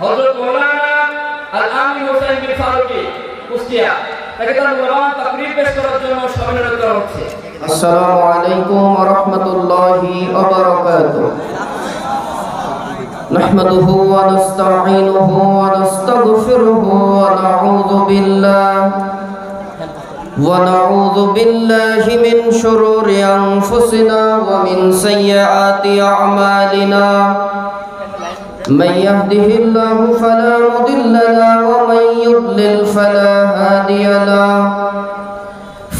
হযরত মাওলানা আল-আমিন হোসেন বিন ফারুকী কুষ্টিয়া তাকে তার মূল্যবান তাকরীর পেশ করার জন্য অনুরোধ করা হচ্ছে। আসসালামু আলাইকুম ওয়া রাহমাতুল্লাহি ওয়া বারাকাতুহু। নাহমাদুহু ওয়া নাস্তাঈনুহু ওয়া নাস্তাগফিরুহু ওয়া নাউযু বিল্লাহি মিন শুরুরি আনফুসিনা ওয়া মিন সাইয়্যাতি আ'মালিনা। من يهده الله فلا مضل له ومن يضلل فلا هادي له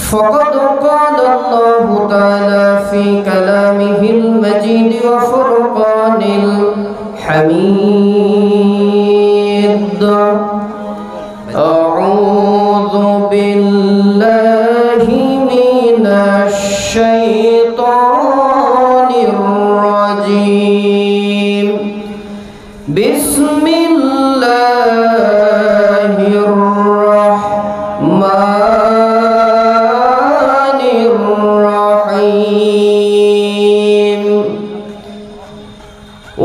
فقد قال الله تعالى في كلامه المجيد وفرقان الحميد أعوذ بالله من الشيطان الرجيم بسم الله الرحمن الرحيم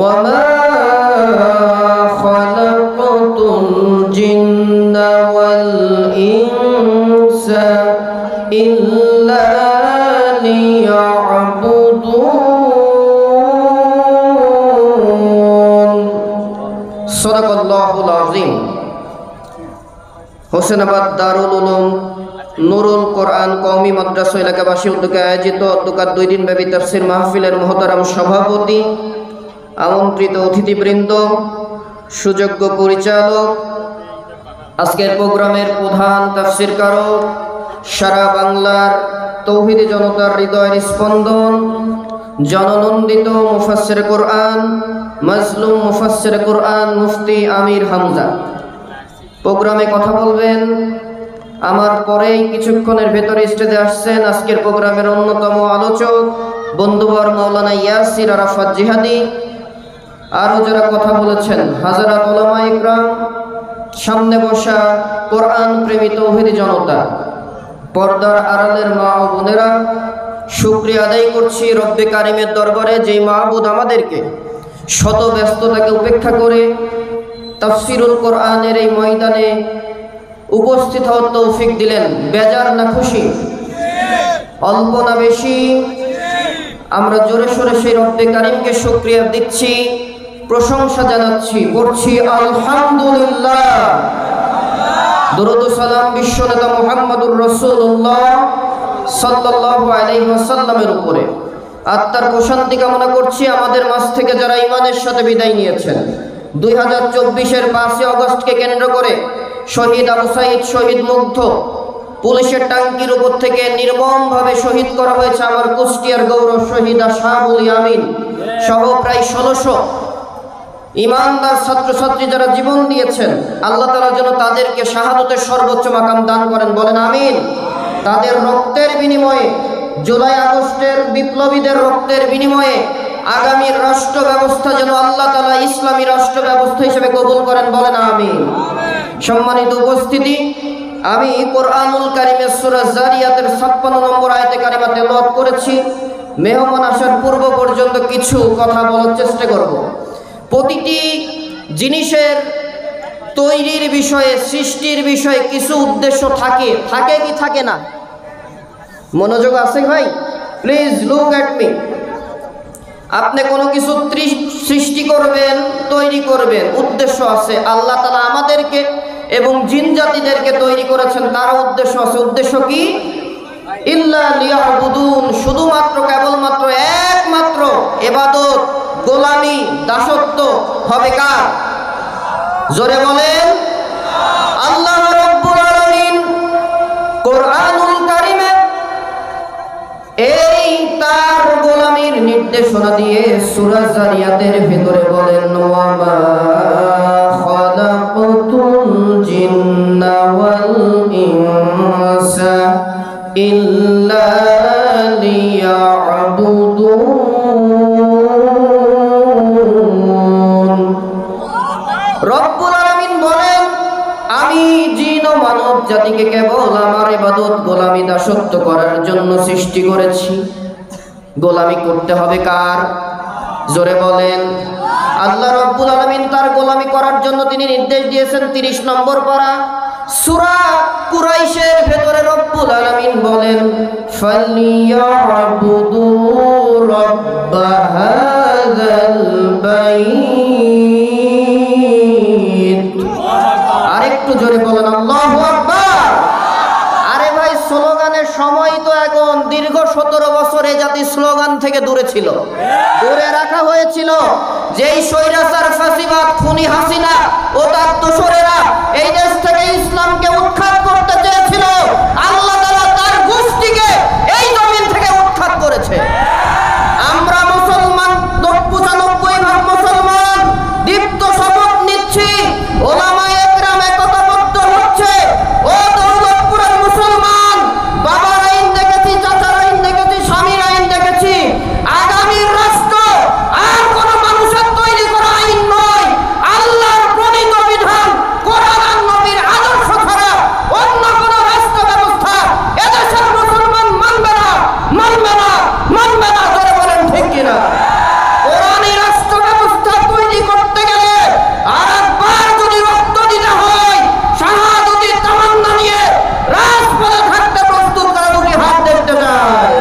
وما خلقت الجن والإنس إلا ليعبدون সদাকাল্লাহুল আযীম। হোসেনাবাদ দারুল উলুম নুরুল কোরআন কওমি মাদ্রাসা এলাকাবাসী উদ্যোগে আয়োজিত অধ্যকার 2 দিন ব্যাপী তাফসীর মাহফিলের মহতারাম সভাপতি, আমন্ত্রিত অতিথিবৃন্দ, সুযোগ্য পরিচালক, আজকের প্রোগ্রামের প্রধান তাফসীরকারক, সারা বাংলার তৌহিদি জনতার হৃদয়ের স্পন্দন, জননন্দিত মুফাসসির কোরআন, মাজলুম মুফাসসির কোরআন মুফতি আমির হামজা প্রোগ্রামে কথা বলবেন। আমার পরেই কিছুক্ষণের ভেতরে স্টেজে আসছেন আজকের প্রোগ্রামের অন্যতম আলোচক বন্ধুবর মাওলানা ইয়াসির আরাফাত জিহাদি। আরও যারা কথা বলেছেন হাজারাত উলামা ইকরাম, সামনে বসা কোরআন প্রেমী তৌহিদি জনতা, পর্দার আড়ালের মা ও বোনেরা, শুকরিয়া আদায় করছি রব্বে কারিমের দরবারে যেই মাহবুদ আমাদেরকে শত ব্যস্ততাকে উপেক্ষা করে তাফসীরুল কোরআনের এই ময়দানে উপস্থিত হওয়ার তৌফিক দিলেন। বেজার না খুশি? অল্প না বেশি? আমরা জোরে সোরে সেই রব্বে কারিমকে শুকরিয়া দিচ্ছি, প্রশংসা জানাচ্ছি, করছি আলহামদুলিল্লাহ। দরুদ ও সালাম বিশ্বনেতা মুহাম্মদুর রাসূলুল্লাহ সাল্লাল্লাহু আলাইহি ওয়াসাল্লামের উপরে। আত্মার প্রশান্তি কামনা করছি আমাদের মাঝ থেকে যারা ঈমানের সাথে বিদায় নিয়েছেন। 2024-এর 5 আগস্টকে কেন্দ্র করে শহীদ আবু সাঈদ, শহীদ মুগ্ধ, পুলিশের টাঙ্কির উপর থেকে নির্মমভাবে শহীদ করা হয়েছে আমার কুষ্টিয়ার গৌরব শহীদ আশরাফুল ইয়ামিন সহ প্রায় 1600 ঈমানদার ছাত্রছাত্রী যারা জীবন দিয়েছেন। আল্লাহ তাআলা যেন তাদেরকে শাহাদতের সর্বোচ্চ মাকাম দান করেন, বলেন আমিন। তাদের রক্তের বিনিময়ে, জুলাই আগস্টের বিপ্লবীদের রক্তের বিনিময়ে আগামীর রাষ্ট্র ব্যবস্থা যেন আল্লাহ তাআলা ইসলামী রাষ্ট্র ব্যবস্থা হিসেবে কবুল করেন, বলেন আমিন। সম্মানিত উপস্থিতি, আমি কোরআনুল কারীমের সূরা জারিয়াতের 56 নম্বর আয়াতে কারিমা তেলাওয়াত করেছি। মেহমান আসার পূর্ব পর্যন্ত কিছু কথা বলার চেষ্টা করব। প্রতিটি জিনিসের তৈরির বিষয়ে, সৃষ্টির বিষয়ে কিছু উদ্দেশ্য থাকে, থাকে কি থাকে না? মনোযোগ আছে ভাই? Please look at me. আপনি কোনো কিছু সৃষ্টি করবেন, তৈরি করবেন, উদ্দেশ্য আছে। আল্লাহ তাআলা আমাদেরকে এবং জিন জাতিদেরকে তৈরি করেছেন, তারও উদ্দেশ্য আছে। উদ্দেশ্য কি? ইল্লা লিয়াবুদুন, শুধুমাত্র কেবলমাত্র একমাত্র ইবাদত, গোলামি, দাসত্ব হবে কার? জোরে বলেন আল্লাহ রাব্বুল আলামিন কোরআনুল কারীমে এই তার গোলামির নির্দেশনা দিয়ে সূরা জারিয়াতের ভিতরে বলেন, ওয়া মা খালাকাতুল জিন্না ওয়াল ইনসা ইল্লা লিয়াবুদুন। রব্বুল আলামিন বলেন, আমি জিন ও মানব জাতিকে কেবল আমার ইবাদত, গোলামি, দাসত্ব করার জন্য সৃষ্টি করেছি। গোলামি করতে হবে কার? জোরে বলেন। আল্লাহ রাব্বুল আলামিন তার গোলামি করার জন্য তিনি নির্দেশ দিয়েছেন 30 নম্বর পারা সূরা কুরাইশের ভেতরে রব্বুল আলামিন বলেন ফালিয়াবুদু রাব্ব হাযাল বাইত। আরেকটু জোরে বলেন আল্লাহু আকবার। আরে ভাই স্লোগানের সময় তো এখন দীর্ঘ 17 বছর এই জাতি স্লোগান থেকে দূরে ছিল, দূরে রাখা হয়েছিল। যেই স্বৈরাচার ফাসিবাদ খুনি হাসিনা ও তার দোসরেরা এই দেশ থেকে ইসলামকে উৎখাত করতে চেয়েছিল, আল্লাহ তাআলা তার গোষ্ঠীকে এই জমিন থেকে উৎখাত করেছে। আমরা মুসলমান 95% মুসলমান দীপ্ত শপথ নিচ্ছি, ওলামায়ে একরাম একতাবদ্ধ হচ্ছে। ও দৌলতপুরের মুসলমান, বাবার আইন দেখেছি, চাচার আইন দেখেছি, স্বামীর আইন দেখেছি। আগামীর রাষ্ট্র আর কোন মানুষের তৈরি করা আইন নয়, আল্লাহর প্রণীত বিধান কোরআন আর নবীর আদর্শ ছাড়া অন্য কোন রাষ্ট্র ব্যবস্থা এদেশের মুসলমান মানবে না, মানবে না, মানবে না। জোরে বলেন ঠিক কিনা? কোরআনী রাষ্ট্র ব্যবস্থা তৈরি করতে গেলে আর একবার যদি রক্ত দিতে হয়, শাহাদাতের তামান্না নিয়ে রাজপথে থাকতে প্রস্তুত করা দুটি হাত দেখতে চাই।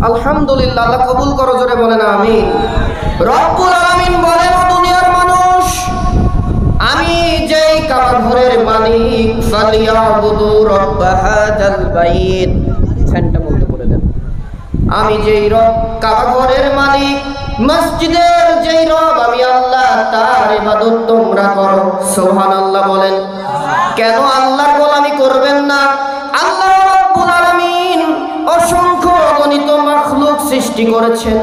আলহামদুলিল্লাহ, আল্লাহ কবুল করো, জোরে বলেন আমিন। রব্বুল আলামিন বলেন, ও দুনিয়ার মানুষ, আমি যেই কাবাঘরের মালিক, ফালিয়াবুদু রাব্ব হাযাল বাইত। ফ্যানটা বন্ধ করে দেন। আমি যেই রব, কাবাঘরের মালিক, মসজিদের যেই রব, আমি আল্লাহ, তার ইবাদত তোমরা করো। সুবহানাল্লাহ বলেন। কেন আল্লাহর গোলামি করবেন না? আল্লাহ রাব্বুল আলামিন অসংখ্য অগণিত মাখলুক সৃষ্টি করেছেন।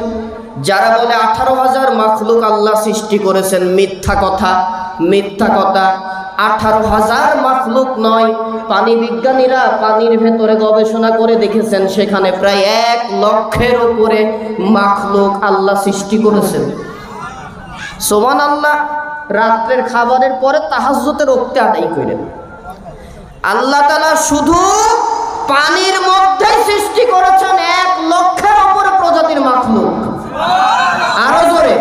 যারা বলে 18,000 মাখলুক আল্লাহ সৃষ্টি করেছেন, মিথ্যা কথা, মিথ্যা কথা। 18,000 মাখলুক নয়। পানি বিজ্ঞানীরা পানির ভেতরে গবেষণা করে দেখেছেন, সেখানে প্রায় 1 লক্ষের উপরে মাখলুক আল্লাহ সৃষ্টি করেছেন। সুবহানাল্লাহ। রাত্রের খাবারের পরে তাহাজ্জুদের ওক্তে আদায় করেন। আল্লাহ তাআলা শুধু পানির মধ্যে সৃষ্টি করেছেন 1 লক্ষের উপরে প্রজাতির মাখলুক। আরো জোরে।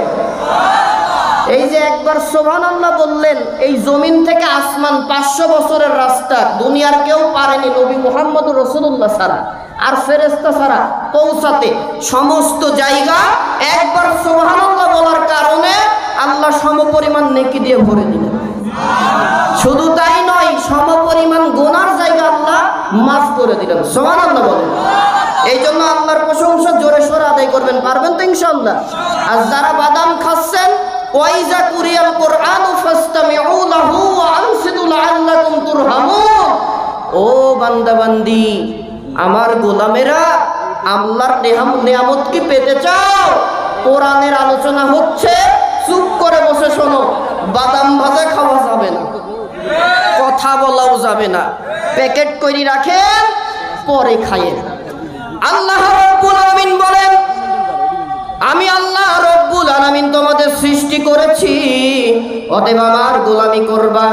এই যে একবার সুবহানাল্লাহ বললেন, এই জমিন থেকে আসমান 500 বছরের রাস্তা, দুনিয়ার কেউ পারেনি নবী মুহাম্মদুর রাসূলুল্লাহ ছাড়া আর ফেরেশতা ছাড়া পৌঁছাতে। সমস্ত জায়গা একবার সুবহানাল্লাহ বলার কারণে আল্লাহ সমপরিমাণ নেকি দিয়ে ভরে দিলেন। শুধু তাই নয়, সমপরিমাণ গুনার জায়গা আল্লাহ মাফ করে দিলেন। সুবহানাল্লাহ বলেন। এই জন্য আল্লাহর প্রশংসা জোরে সোরে আদায় করবেন, পারবেন তো ইনশাআল্লাহ। আর যারা বাদাম খাচ্ছেন, ওয়াইজা কুরিয়াল কুরআনু ফাসতামিউ লাহু ওয়া আনসিতু লাআল্লাকুম তুরহামুন। ও বান্দা বান্দি, আমার গোলামেরা, আল্লাহর নিয়ামত কি পেতে চাও? কোরআনের আলোচনা হচ্ছে, চুপ করে বসে শোনো। বাদাম ভাজা খাওয়া যাবে না, কথা বলাও যাবে না, প্যাকেট করে রাখেন, পরে খাইয়েন। আল্লাহ রাব্বুল আলামিন বলেন, আমি আল্লাহ রাব্বুল আলামিন তোমাদের সৃষ্টি করেছি, অতএব আমার গোলামি করবা।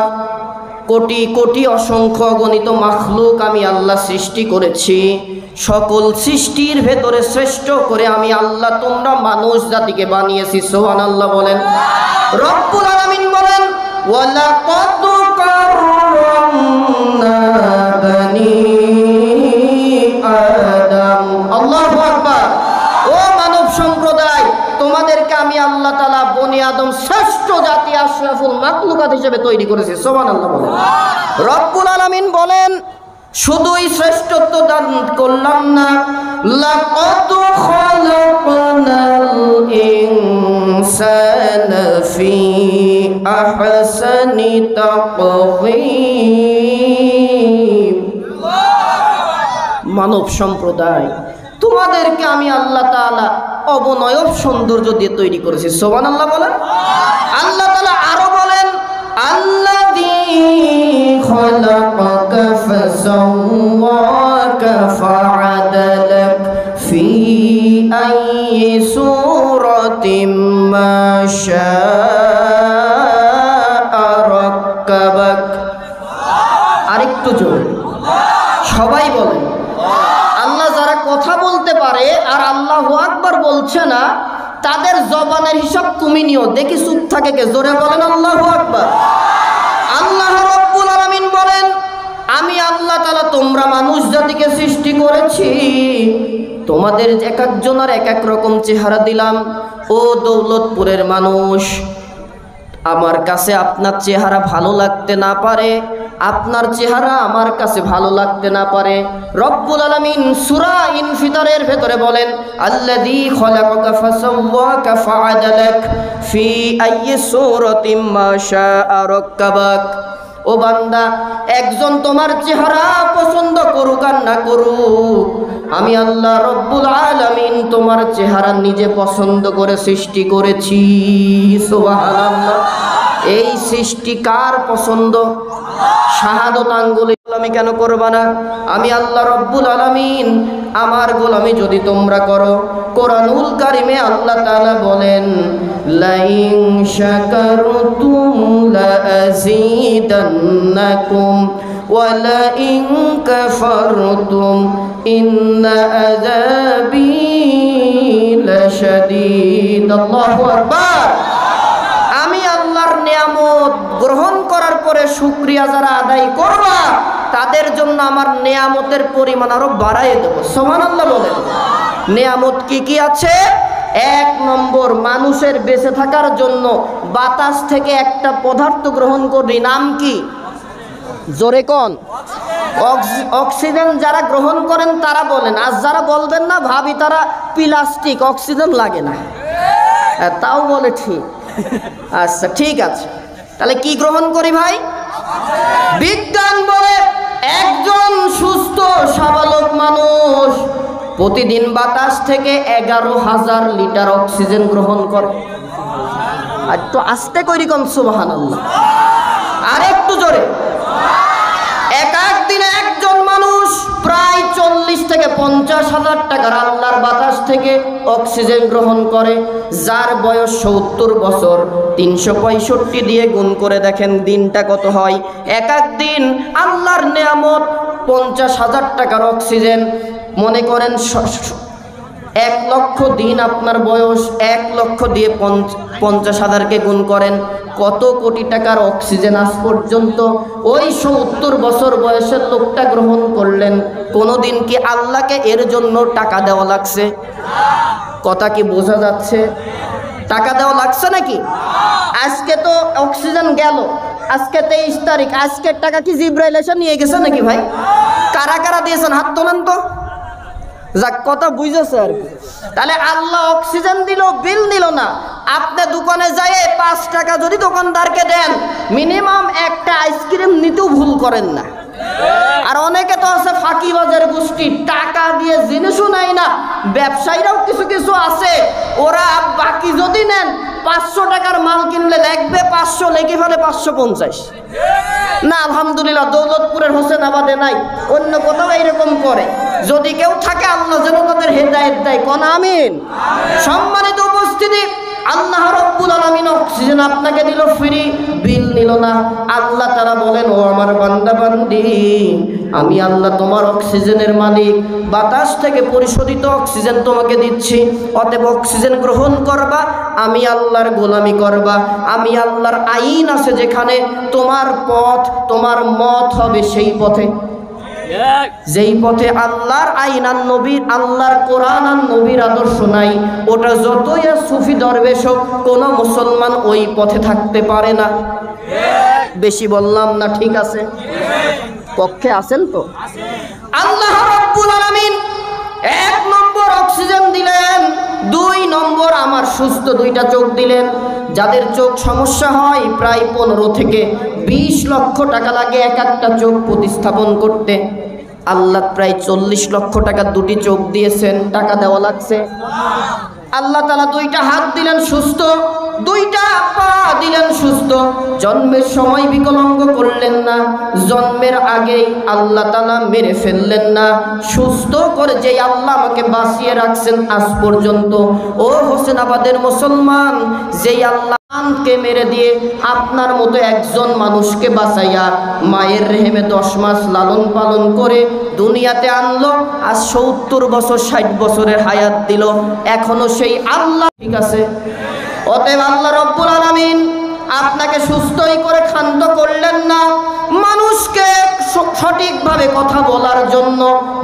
কোটি কোটি অসংখ্য গণিত মাখলুক আমি আল্লাহ সৃষ্টি করেছি। সকল সৃষ্টির ভেতরে শ্রেষ্ঠ করে আমি আল্লাহ তোমরা মানুষ জাতিকে বানিয়েছি। সুবহানাল্লাহ বলেন। রব্বুল আলামিন বলেন, ওয়ালাকাদ কাররামনা বানি আদম। আল্লাহু আকবার। ও মানব সম্প্রদায়, তোমাদেরকে আমি আল্লাহ তাআলা বনি আদম শ্রেষ্ঠ জাতি, আশরাফুল মাখলুকাত হিসেবে তৈরি করেছি। সুবহানাল্লাহ বলেন। রব্বুল আলামিন বলেন, শুধুই শ্রেষ্ঠত্ব দান করলাম না, লাকাদ খালাকনাল ইনসানা ফি আহসানি তাকওয়িম। মানব সম্প্রদায়, তোমাদেরকে আমি আল্লাহ তাআলা অবনয়ব সৌন্দর্য দিয়ে তৈরি করেছি। সুবহানাল্লাহ বলেন। আল্লাহ তাআলা আরো বলেন, আল্লাযী খালাকাকা ফাসাওয়াকা ফাআদালাক ফি আইয়ি সূরাতিন মা শাআ রাক্কাবাক। আরেকটু জোরে সবাই বলেন। আল্লাহ যারা কথা বলতে পারে আর আল্লাহু আকবার বলছে না, তাদের জবানের হিসাব তুমি নিও। দেখি চুপ থাকে কে, জোরে বলেন আল্লাহু আকবার। আল্লাহ রাব্বুল আলামিন বলেন, আমি আল্লাহ তাআলা তোমরা মানুষ জাতিকে সৃষ্টি করেছি, তোমাদের এক একজনের এক এক রকম চেহারা দিলাম। ও দৌলতপুরের মানুষ, আমার কাছে আপনার চেহারা ভালো লাগতে না পারে, আপনার চেহারা আমার কাছে ভালো লাগতে না পারে। রব্বুল আলামিন সূরা ইনফিতারের ভেতরে বলেন, আল্লাযী খলাকাকা ফাসাওয়াকা ফাআদালাক ফি আইয়ি সূরাতিম মা শাআ রাক্কাবাক। ও বান্দা, একজন তোমার চেহারা পছন্দ করুক আর না করুক, আমি আল্লাহ রব্বুল আলামিন তোমার চেহারা নিজে পছন্দ করে সৃষ্টি করেছি। সুবহানাল্লাহ। এই সৃষ্টি কার পছন্দ? শাহাদত আঙ্গুলে গোলামি কেন করবা না? আমি আল্লাহ রব্বুল আলামিন, আমার গোলামি যদি তোমরা করো, কোরআনুল কারিমে আল্লাহ তাআলা বলেন, লাইন শাকারতুম লাযীদান্নাকুম ওয়া লাইন কাফারতুম ইন্না আযাবী লাশাদীদ। আল্লাহু আকবার। আমি আল্লাহর নিয়ামত গ্রহণ করার পরে শুকরিয়া যারা আদায় করবা, তাদের জন্য আমার নিয়ামতের পরিমাণ আরো বাড়াই দেব। সুবহানাল্লাহ বলেন। নিয়ামত কি কি আছে? এক নম্বর, মানুষের বেঁচে থাকার জন্য বাতাস থেকে একটা পদার্থ গ্রহণ করি, নাম কি? জোরে কোন? অক্সিজেন যারা গ্রহণ করেন তারা বলেন, আর যারা বলবেন না ভাবি তারা প্লাস্টিক, অক্সিজেন লাগে না। তাও বলে ঠিক। আচ্ছা ঠিক আছে, তাহলে কি গ্রহণ করি ভাই? বিজ্ঞান বলে একজন সুস্থ স্বাভাবিক মানুষ প্রতিদিন বাতাস থেকে 11,000 লিটার অক্সিজেন গ্রহণ করে। আর তো আস্তে করি কোন? সুবহানাল্লাহ। আর একটু জোরে। এক দিনে একজন মানুষ প্রায় 40 থেকে 50,000 টাকার আল্লাহর বাতাস থেকে অক্সিজেন গ্রহণ করে। যার বয়স 70 বছর, 365 দিয়ে গুণ করে দেখেন দিনটা কত হয়। এক দিন আল্লাহর নেয়ামত 50,000 টাকার অক্সিজেন। মনে করেন 1 লক্ষ দিন আপনার বয়স, 1 লক্ষ দিয়ে 50,000কে গুণ করেন, কত কোটি টাকার অক্সিজেন আজ পর্যন্ত ওই 70 বছর বয়সের লোকটা গ্রহণ করলেন। কোনোদিন কি আল্লাহকে এর জন্য টাকা দেওয়া লাগছে? কথা কি বোঝা যাচ্ছে? টাকা দেওয়া লাগছে নাকি? আজকে তো অক্সিজেন গেল, আজকে 23 তারিখ, আজকের টাকা কি জিব্রাইল এসে নিয়ে গেছে নাকি ভাই? কারা কারা দিয়েছেন হাত তোলেন তো। যাক, কথা বুঝেছে আর কি। তাহলে আল্লাহ অক্সিজেন দিল, বিল নিল না। আপনি দোকানে যাই 5 টাকা যদি দোকানদারকে দেন, মিনিমাম একটা আইসক্রিম নিতেও ভুল করেন না। আর অনেকে তো আছে ফাঁকিবাজের গোষ্ঠী, টাকা দিয়ে জিনিসও নেয় না। ব্যবসায়ীরাও কিছু কিছু আছে, ওরা বাকি যদি নেন 500 টাকার মাল কিনলে লাগবে 500, লেগে ফেলে 550। না আলহামদুলিল্লাহ দৌলতপুরের হোসেনাবাদে নাই, অন্য কোথাও এইরকম করে। যদি কেউ থাকে আল্লাহ যেন তাদের হেদায়েত দেয়, কোন আমিন। সম্মানিত উপস্থিতি, আল্লাহ রাব্বুল আলামিন অক্সিজেন আপনাকে দিল ফ্রি, বিল নিল না। আল্লাহ তাআলা বলেন, ও আমার বান্দা বান্দি, আমি আল্লাহ তোমার অক্সিজেনের মালিক, বাতাস থেকে পরিশোধিত অক্সিজেন তোমাকে দিচ্ছি। অতএব অক্সিজেন গ্রহণ করবা, আমি আল্লাহর গোলামি করবা। আমি আল্লাহর আইন আছে যেখানে, তোমার পথ তোমার মত হবে সেই পথে। যেই পথে আল্লাহর আইন আর নবীর, আল্লাহর কোরআন আর নবীর আদর্শ নাই, ওটা যতই সুফি দরবেশ হোক, কোনো মুসলমান ওই পথে থাকতে পারে না। বেশি বললাম না? ঠিক আছে, পক্ষে আছেন তো? আল্লাহ রাব্বুল আলামিন 1 নম্বর অক্সিজেন দিলেন, 2 নম্বর আমার সুস্থ 2টা চোখ দিলেন। যাদের চোখ সমস্যা হয় প্রায় 15 থেকে 20 লক্ষ টাকা লাগে এক একটা চোখ প্রতিস্থাপন করতে। আল্লাহ প্রায় 40 লক্ষ টাকা 2টি চোখ দিয়েছেন, টাকা দেওয়া লাগছে। আল্লাহ তাআলা 2টা হাত দিলেন সুস্থ, 2টা পা দিলেন সুস্থ। জন্মের সময় বিকলাঙ্গ করলেন না, জন্মের আগেই আল্লাহ তাআলা মেরে ফেললেন না। সুস্থ করে যে আল্লাহ আমাকে বাঁচিয়ে রাখছেন আজ পর্যন্ত, ও হোসেনাবাদের মুসলমান, যেই আল্লাহ কে মেরে দিয়ে আপনার মতো একজন মানুষকে বাঁচাইয়া মায়ের রেহেমে 10 মাস লালন পালন করে দুনিয়াতে আনলো। আর 70 বছর 60 বছরের হায়াত দিল, এখনো সেই আল্লাহ ঠিক আছে। অতএব আল্লাহ রব্বুল আলামিন আপনাকে সুস্থই করে ক্ষান্ত করলেন না, মানুষকে সঠিকভাবে কথা বলার জন্য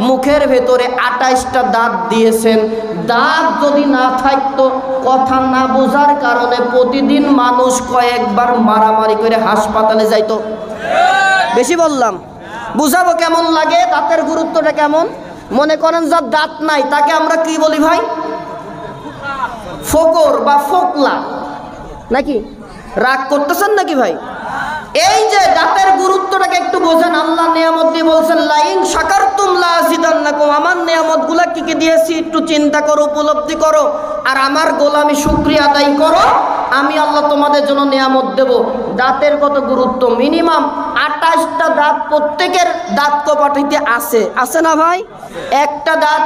মুখের ভেতরে 28টা দাঁত দিয়েছেন। দাঁত যদি না থাকতো, কথা না বোঝার কারণে প্রতিদিন মানুষ কয়েকবার মারামারি করে হাসপাতালে যাইতো। বেশি বললাম, বুঝাবো কেমন লাগে দাঁতের গুরুত্বটা কেমন। মনে করেন যার দাঁত নাই তাকে আমরা কি বলি ভাই? ফোকর বা ফোকলা নাকি? রাগ করতেছেন নাকি ভাই? এই যে দাঁতের গুরুত্বটাকে একটু বোঝেন। আল্লাহ নিয়ামত দিয়ে বলছেন লাইন শাকারতুম লাযিদান্নাকুম, আমার নিয়ামতগুলা কি কি দিয়েছি একটু চিন্তা করো, উপলব্ধি করো, আর আমার গোলামি শুকরিয়া আদায় করো, আমি আল্লাহ তোমাদের জন্য নিয়ামত দেব। দাঁতের কত গুরুত্ব! মিনিমাম 28টা দাঁত প্রত্যেকের দাঁত কপাটিতে আছে, আছে না ভাই? একটা দাঁত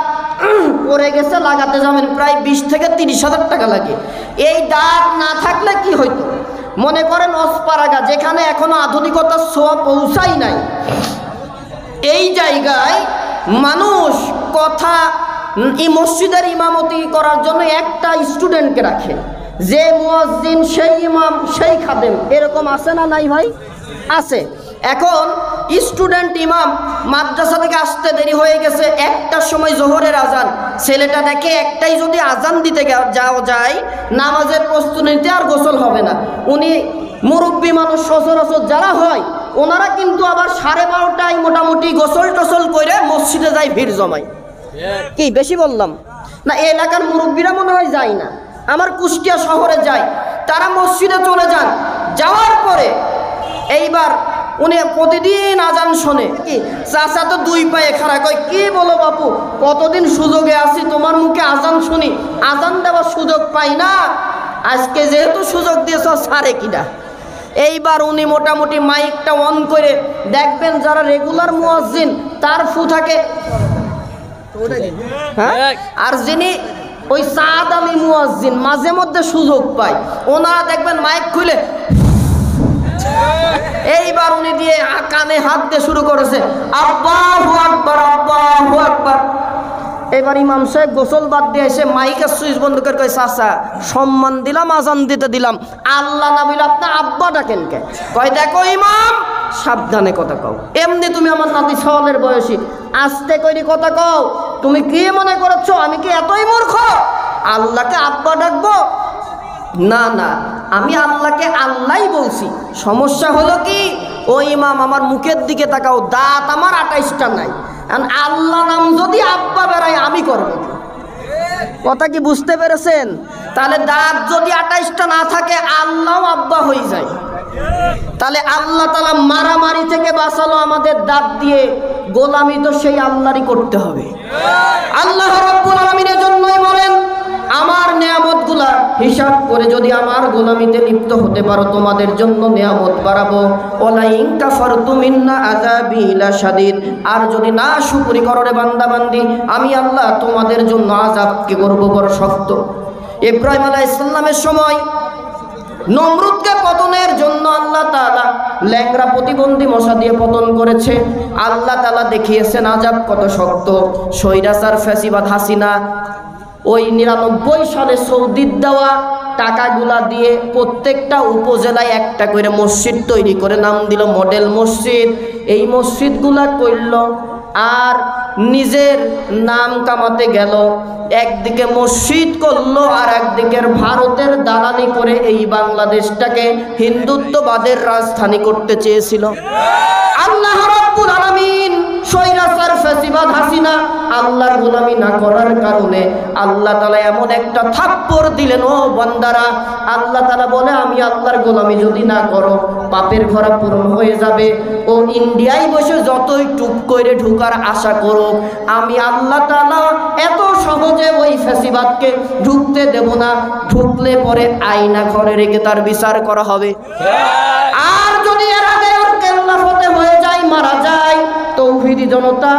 পড়ে গেছে, লাগাতে যাবেন প্রায় 20 থেকে 30 হাজার টাকা লাগে। এই দাঁত না থাকলে কি হইতো? মনে করেন অস্পারাগা, যেখানে এখনো আধুনিকতার ছোঁয়া পৌঁছাই নাই, এই জায়গায় মানুষ কথা এই মসজিদের ইমামতি করার জন্য একটা স্টুডেন্টকে রাখে, যে মুয়াজ্জিন সেই ইমাম সেই খাদেম, এরকম আছে না নাই ভাই? আছে। এখন স্টুডেন্ট ইমাম মাদ্রাসা থেকে আসতে দেরি হয়ে গেছে, 1টার সময় জোহরের আজান, ছেলেটা দেখে একটাই যদি আজান দিতে যাওয়া যায় নামাজের প্রস্তুতি নিতে আর গোসল হবে না। উনি মুরব্বী মানুষ সচরাচর যারা হয় ওনারা কিন্তু আবার 12:30টায় মোটামুটি গোসল টোসল করে মসজিদে যায়, ভিড় জমায়। কি বেশি বললাম না? এই এলাকার মুরব্বীরা মনে হয় যায় না, আমার কুষ্টিয়া শহরে যায়, তারা মসজিদে চলে যান। যাওয়ার পরে এইবার উনি প্রতিদিন আজান শোনে। কি চাচা তো 2 পায়ে খাড়া, কয় কি বলো বাপু, কতদিন সুযোগে আছি, তোমার মুখে আজান শুনি, আজান দেওয়ার সুযোগ পাই না, আজকে যেহেতু সুযোগ দিয়েছ সারে কিনা। এইবার উনি মোটামুটি মাইকটা অন করে দেখবেন, যারা রেগুলার মুয়াজ্জিন তার ফু থাকে, হ্যাঁ, আর যিনি ওই সাদ আলী মুয়াজ্জিন মাঝে মধ্যে সুযোগ পায়, ওনারা দেখবেন মাইক খুলে এইবার উনি দিয়ে কানে হাত দিয়ে শুরু করেছে আল্লাহু আকবার, আল্লাহু আকবার। এবার ইমাম সাহেব গোসল বাদ দিয়ে এসে মাইকের সুইচ বন্ধ করে কয় চাচা সম্মান দিলাম, আজান দিতে দিলাম, আল্লাহ না বলে আপনার আব্বা ডাকেন কে? কয় দেখো ইমাম, সাবধানে কথা কও, এমনি তুমি আমার নাতি সওয়ালের বয়সী, আস্তে করে কথা কও। তুমি কি মনে করছো আমি কি এতই মূর্খ আল্লাহকে আব্বা ডাকবো? না না, আমি আল্লাহকে আল্লাহই বলছি। সমস্যা হলো কি, ও ইমাম আমার মুখের দিকে তাকাও, দাঁত আমার 28টা নাই, আল্লাহ নাম যদি আব্বা বেড়ায় আমি করবো। কথা কি বুঝতে পেরেছেন? তাহলে দাঁত যদি 28টা না থাকে আল্লাহ আব্বা হয়ে যায়। তাহলে আল্লাহ তাআলা মারামারি থেকে বাঁচালো আমাদের দাঁত দিয়ে, গোলামি তো সেই আল্লাহরই করতে হবে। আল্লাহ রাব্বুল আলামিনের জন্যই বলেন আমার নিয়ামতগুলা হিসাব করে যদি আমার গোলামিতে লিপ্ত হতে পারো তোমাদের জন্য নিয়ামত বাড়াবো। ওয়ালা ইন কাফারতুম ইন্না আযাবি লাশাদীদ, আর যদি না শুকরি করো রে বান্দা বান্দি, আমি আল্লাহ তোমাদের জন্য আযাবকে করব বড় শক্ত। ইব্রাহিম আলাইহিস সালামের সময় নমরুদকে পতনের জন্য আল্লাহ তাআলা ল্যাংড়া প্রতিবন্ধী মশা দিয়ে পতন করেছে। আল্লাহ তাআলা দেখিয়েছেন আযাব কত শক্ত। স্বৈরাচার ফ্যাসিবাদ হাসিনা ওই 99 সালে সৌদির দেওয়া টাকাগুলা দিয়ে প্রত্যেকটা উপজেলায় একটা করে মসজিদ তৈরি করে নাম দিল মডেল মসজিদ। এই মসজিদগুলা করল আর নিজের নাম কামাতে গেল। একদিকে মসজিদ করলো আর একদিকের ভারতের দালালি করে এই বাংলাদেশটাকে হিন্দুত্ববাদের রাজধানী করতে চেয়েছিল। আল্লাহ রাব্বুল আলামিন স্বৈরাচার ফ্যাসিবাদ হাসিনা আল্লাহর গোলামি না করার কারণে আল্লাহ তাআলা এমন একটা থাপ্পড় দিলেন, ও বান্দারা, আল্লাহ তাআলা বলে আমি আল্লাহর গোলামি যদি না করো পাপের ঘোড়া পূরণ হয়ে যাবে। ও ইন্ডিয়ায় বসে যতই টুপ করে ঢুকার আশা করো, আমি আল্লাহ তাআলা এত সহজে ওই ফ্যাসিবাদকে ঢুকতে দেব না। ঢুকলে পরে আয়না ঘরে রেখে তার বিচার করা হবে। আর যদি এর আগে ওর কেল্লা ফতে হয়ে যায়, মারা যায়, তৌহিদি জনতা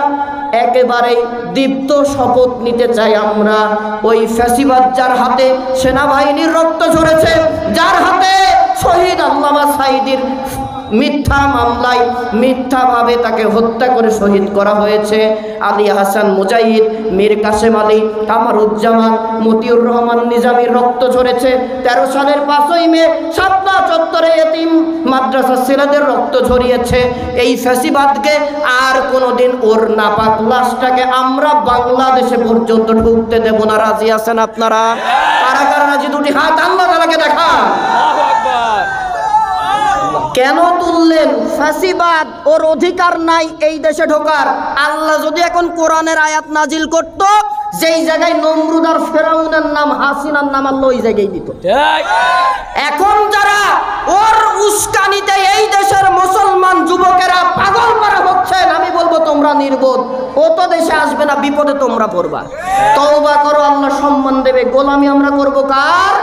একেবারে দীপ্ত শপথ নিতে চাই আমরা, ওই ফ্যাসিবাদ যার হাতে সেনাবাহিনীর রক্ত ঝরেছে, যার হাতে শহীদ আল্লামা সাঈদীর মিথ্যা মামলায় মিথ্যাভাবে তাকে হত্যা করে শহীদ করা হয়েছে, আলী হাসান মুজাহিদ, মীর কাসেম আলী, কামারুজ্জামান, মতিউর রহমান নিজামীর রক্ত ঝরেছে। 13 সালের 5ই মে শাপলা চত্বরে এতিম মাদ্রাসা ছেলেদের রক্ত ঝরিয়েছে। এই ফ্যাসিবাদকে আর কোনোদিন ওর নাপাক লাশটাকে আমরা বাংলাদেশে পর্যন্ত ঢুকতে দেব না। রাজি আছেন আপনারা? কারা কারা রাজি? দুটি হাত আল্লাহ তাআলাকে দেখান। কেন তুললেন? ফ্যাসিবাদ, ওর অধিকার নাই এই দেশে ঢোকার। আল্লাহ যদি এখন কোরআনের আয়াত নাজিল করত, যেই জায়গায় নমরুদ আর ফেরাউনের নাম, হাসিনার নাম আল্লাহ ওই জায়গায় দিত। এখন যারা ওর উস্কানিতে এই দেশের মুসলমান যুবকেরা পাগল করা হচ্ছেন, আমি বলবো তোমরা নির্বোধ। ও তো দেশে আসবে না, বিপদে তোমরা পড়বা। তওবা করো, আল্লাহ সম্মান দেবে। গোলামি আমরা করব কার?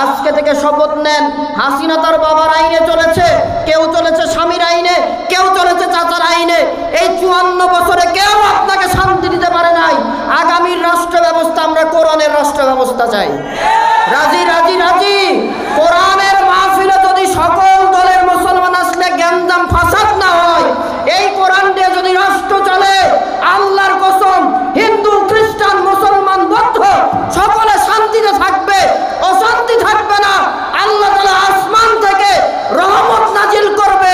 আজকে থেকে শপথ নেন। হাসিনা তার বাবার আইনে চলেছে, কেউ চলেছে স্বামীর আইনে, কেউ চলেছে চাচার আইনে। এই 54 বছরে কেউ আপনাকে শান্তি দিতে পারে নাই। আগামীর রাষ্ট্র ব্যবস্থা আমরা কোরআনের রাষ্ট্র ব্যবস্থা চাই। রাজি রাজি রাজি? কোরআনের মাহফিলে যদি সকল দলের মুসলমান আসলে গ্যাঞ্জাম ফাসাদ না হয়, এই কোরআন দিয়ে যদি রাষ্ট্র চলে, আল্লাহর কসম হিন্দু খ্রিস্টান মুসলমান বৌদ্ধ সকলে শান্তিতে থাকবে, অশান্তি থাকবে না। আল্লাহ তাআলা আসমান থেকে রহমত নাজিল করবে।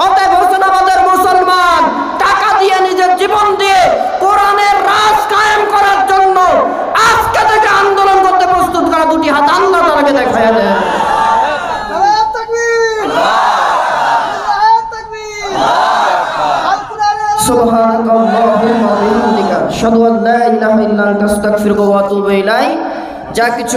অতএব হোসেনাবাদের মুসলমান টাকা দিয়ে, নিজের জীবন দিয়ে কোরআনের রাজ কায়েম করার জন্য আজকে থেকে আন্দোলন করতে প্রস্তুত করা। দুটি হাত আল্লাহ তাআলাকে দেখায় দেন। সুবহানাকাল্লাহুম্মা ওয়া বিহামদিকা আশহাদু আল্লা ইলাহা ইল্লা আনতা আস্তাগফিরুকা ওয়া আতুবু ইলাইক। যা কিছু